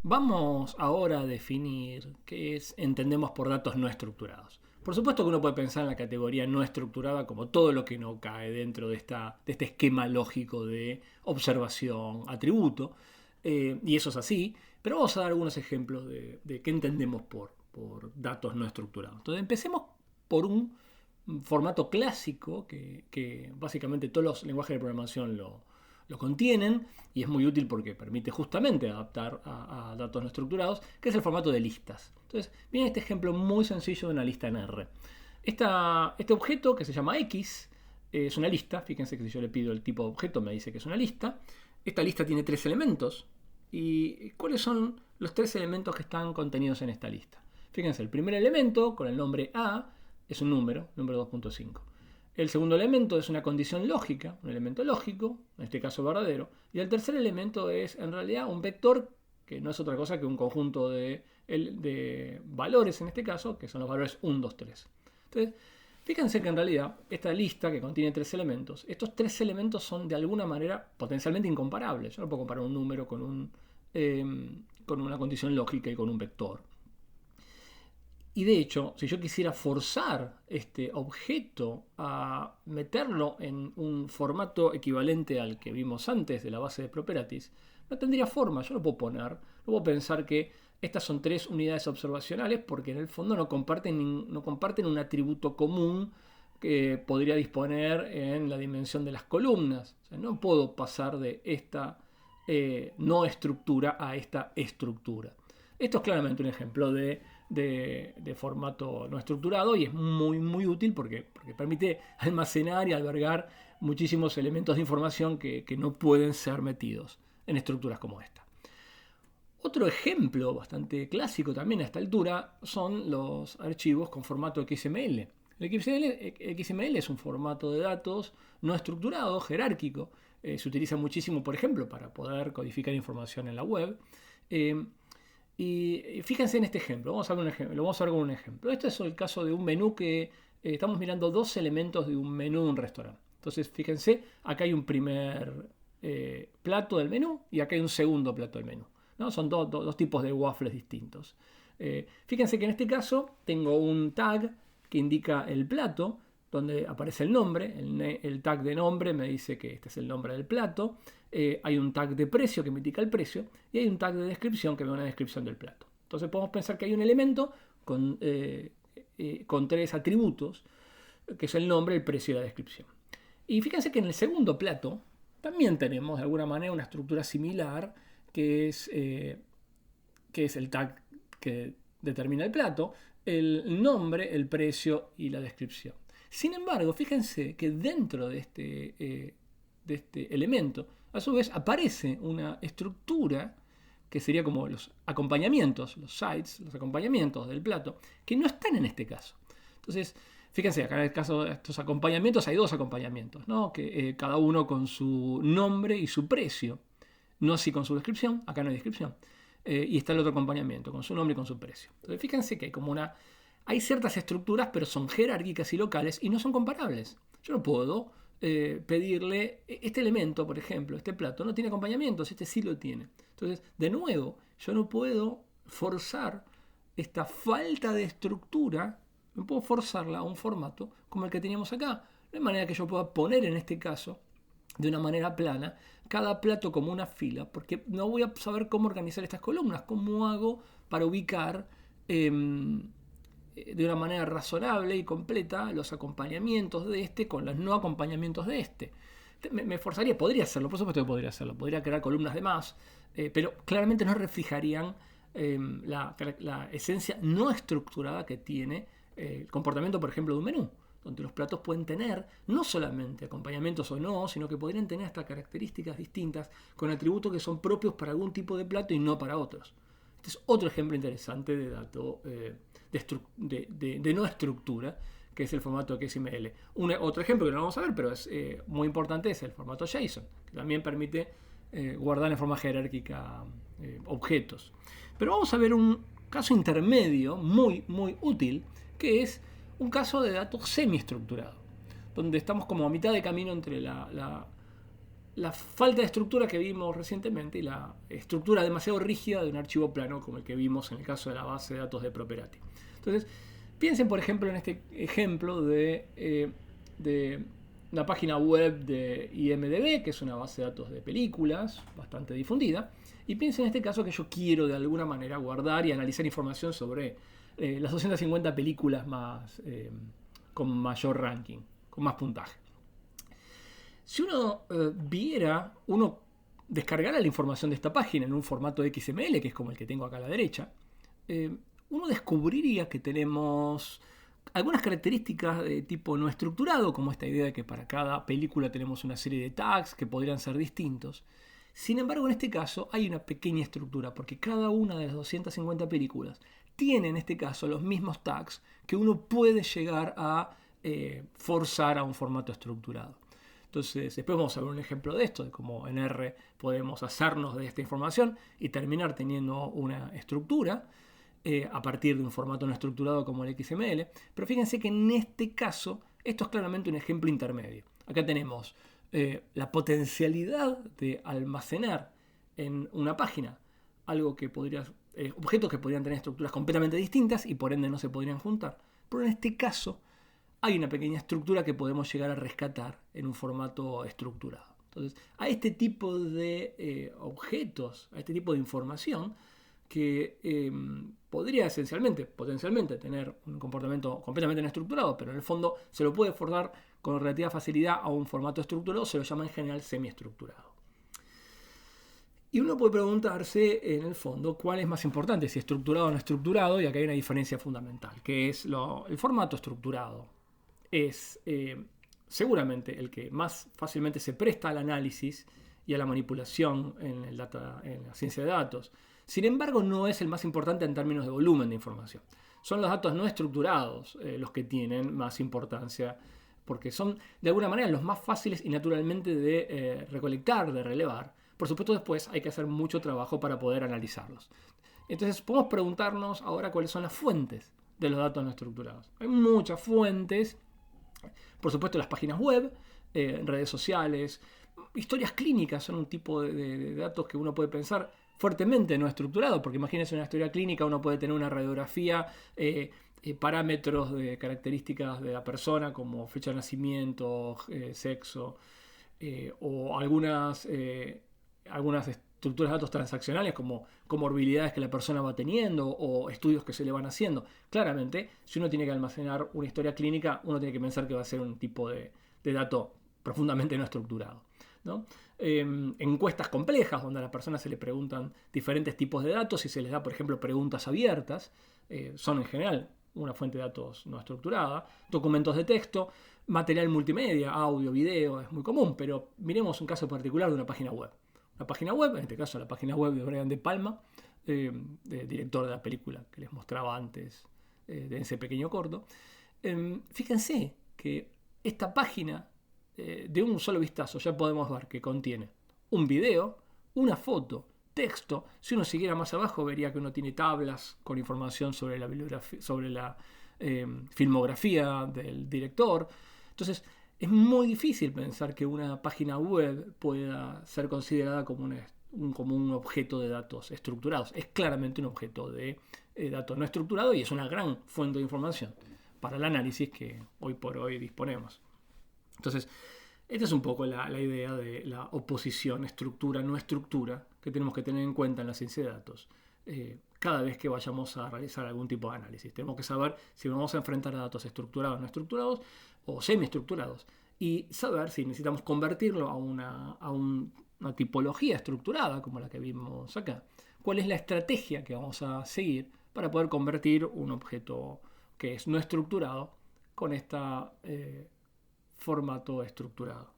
Vamos ahora a definir entendemos por datos no estructurados. Por supuesto que uno puede pensar en la categoría no estructurada como todo lo que no cae dentro de este esquema lógico de observación, atributo, y eso es así, pero vamos a dar algunos ejemplos de qué entendemos por datos no estructurados. Entonces empecemos por un formato clásico que básicamente todos los lenguajes de programación lo contienen y es muy útil porque permite justamente adaptar a datos no estructurados, que es el formato de listas. Entonces, viene este ejemplo muy sencillo de una lista en R. Este objeto que se llama X es una lista. Fíjense que si yo le pido el tipo de objeto me dice que es una lista. Esta lista tiene 3 elementos. ¿Y cuáles son los 3 elementos que están contenidos en esta lista? Fíjense, el primer elemento con el nombre A es un número 2.5. El segundo elemento es una condición lógica, un elemento lógico, en este caso verdadero. Y el tercer elemento es en realidad un vector que no es otra cosa que un conjunto de valores, en este caso, que son los valores 1, 2, 3. Entonces, fíjense que en realidad esta lista que contiene 3 elementos, estos 3 elementos son de alguna manera potencialmente incomparables. Yo no puedo comparar un número con una condición lógica y con un vector. Y de hecho, si yo quisiera forzar este objeto a meterlo en un formato equivalente al que vimos antes de la base de properties, no tendría forma. Yo no puedo puedo pensar que estas son 3 unidades observacionales porque en el fondo no comparten un atributo común que podría disponer en la dimensión de las columnas. O sea, no puedo pasar de esta no estructura a esta estructura. Esto es claramente un ejemplo de formato no estructurado y es muy útil porque permite almacenar y albergar muchísimos elementos de información que no pueden ser metidos en estructuras como esta. Otro ejemplo bastante clásico también a esta altura son los archivos con formato XML. El XML es un formato de datos no estructurado, jerárquico. Se utiliza muchísimo, por ejemplo, para poder codificar información en la web. Y fíjense en este ejemplo, lo vamos a ver con un ejemplo. Este es el caso de un menú que estamos mirando 2 elementos de un menú de un restaurante. Entonces, fíjense, acá hay un primer plato del menú y acá hay un segundo plato del menú, ¿no? Son dos tipos de waffles distintos. Fíjense que en este caso tengo un tag que indica el plato, donde aparece el nombre. El tag de nombre me dice que este es el nombre del plato. Hay un tag de precio que me indica el precio y hay un tag de descripción que me da una descripción del plato. Entonces podemos pensar que hay un elemento con 3 atributos, que es el nombre, el precio y la descripción. Y fíjense que en el segundo plato también tenemos de alguna manera una estructura similar, que es el tag que determina el plato, el nombre, el precio y la descripción. Sin embargo, fíjense que dentro de este elemento, a su vez, aparece una estructura que sería como los acompañamientos, los sides, los acompañamientos del plato, que no están en este caso. Entonces, fíjense, acá en el caso de estos acompañamientos hay 2 acompañamientos, ¿no? Que cada uno con su nombre y su precio, no así con su descripción, acá no hay descripción. Y está el otro acompañamiento, con su nombre y con su precio. Entonces, fíjense que hay ciertas estructuras, pero son jerárquicas y locales y no son comparables. Yo no puedo pedirle este elemento, por ejemplo, este plato no tiene acompañamientos, este sí lo tiene. Entonces, de nuevo, yo no puedo forzar esta falta de estructura, no puedo forzarla a un formato como el que teníamos acá. De manera que yo pueda poner en este caso, de una manera plana, cada plato como una fila, porque no voy a saber cómo organizar estas columnas, cómo hago para ubicar de una manera razonable y completa los acompañamientos de este con los no acompañamientos de este. Me forzaría, podría hacerlo, por supuesto que podría hacerlo, podría crear columnas de más, pero claramente no reflejarían la esencia no estructurada que tiene el comportamiento, por ejemplo, de un menú, donde los platos pueden tener no solamente acompañamientos o no, sino que podrían tener hasta características distintas con atributos que son propios para algún tipo de plato y no para otros. Este es otro ejemplo interesante de dato de no estructura, que es el formato XML. Otro ejemplo que no vamos a ver, pero es muy importante, es el formato JSON, que también permite guardar en forma jerárquica objetos. Pero vamos a ver un caso intermedio muy útil, que es un caso de datos semiestructurado, donde estamos como a mitad de camino entre la falta de estructura que vimos recientemente y la estructura demasiado rígida de un archivo plano como el que vimos en el caso de la base de datos de Properati. Entonces, piensen por ejemplo en este ejemplo de una página web de IMDb, que es una base de datos de películas bastante difundida, y piensen en este caso que yo quiero de alguna manera guardar y analizar información sobre las 250 películas más con mayor ranking, con más puntaje. Si uno descargara la información de esta página en un formato XML, que es como el que tengo acá a la derecha, uno descubriría que tenemos algunas características de tipo no estructurado, como esta idea de que para cada película tenemos una serie de tags que podrían ser distintos. Sin embargo, en este caso hay una pequeña estructura, porque cada una de las 250 películas tiene en este caso los mismos tags que uno puede llegar a forzar a un formato estructurado. Entonces, después vamos a ver un ejemplo de esto, de cómo en R podemos hacernos de esta información y terminar teniendo una estructura a partir de un formato no estructurado como el XML. Pero fíjense que en este caso, esto es claramente un ejemplo intermedio. Acá tenemos la potencialidad de almacenar en una página algo que objetos que podrían tener estructuras completamente distintas y por ende no se podrían juntar. Pero en este caso, hay una pequeña estructura que podemos llegar a rescatar en un formato estructurado. Entonces, a este tipo de objetos, a este tipo de información que podría potencialmente tener un comportamiento completamente no estructurado, pero en el fondo se lo puede forzar con relativa facilidad a un formato estructurado, se lo llama en general semiestructurado. Y uno puede preguntarse, en el fondo, cuál es más importante, si estructurado o no estructurado, y acá hay una diferencia fundamental, que es el formato estructurado. Es seguramente el que más fácilmente se presta al análisis y a la manipulación en la ciencia de datos. Sin embargo, no es el más importante en términos de volumen de información. Son los datos no estructurados los que tienen más importancia, porque son de alguna manera los más fáciles y naturalmente de recolectar, de relevar. Por supuesto, después hay que hacer mucho trabajo para poder analizarlos. Entonces, podemos preguntarnos ahora cuáles son las fuentes de los datos no estructurados. Hay muchas fuentes. Por supuesto, las páginas web, redes sociales, historias clínicas son un tipo de datos que uno puede pensar fuertemente no estructurado, porque imagínense una historia clínica, uno puede tener una radiografía, parámetros de características de la persona como fecha de nacimiento, sexo, o algunas estructuras de datos transaccionales como comorbilidades que la persona va teniendo o estudios que se le van haciendo. Claramente, si uno tiene que almacenar una historia clínica, uno tiene que pensar que va a ser un tipo de dato profundamente no estructurado, ¿no? Encuestas complejas donde a las personas se le preguntan diferentes tipos de datos y se les da, por ejemplo, preguntas abiertas, son en general una fuente de datos no estructurada. Documentos de texto, material multimedia, audio, video, es muy común, pero miremos un caso particular de una página web. Una página web, en este caso la página web de Brian De Palma, director de la película que les mostraba antes de ese pequeño corto. Fíjense que esta página, de un solo vistazo, ya podemos ver que contiene un video, una foto, texto. Si uno siguiera más abajo, vería que uno tiene tablas con información sobre la bibliografía, sobre la filmografía del director. Entonces, es muy difícil pensar que una página web pueda ser considerada como un objeto de datos estructurados. Es claramente un objeto de datos no estructurados y es una gran fuente de información para el análisis que hoy por hoy disponemos. Entonces, esta es un poco la idea de la oposición estructura-no estructura que tenemos que tener en cuenta en la ciencia de datos. Cada vez que vayamos a realizar algún tipo de análisis, tenemos que saber si vamos a enfrentar a datos estructurados, no estructurados o semiestructurados y saber si necesitamos convertirlo a una tipología estructurada como la que vimos acá. ¿Cuál es la estrategia que vamos a seguir para poder convertir un objeto que es no estructurado con este formato estructurado?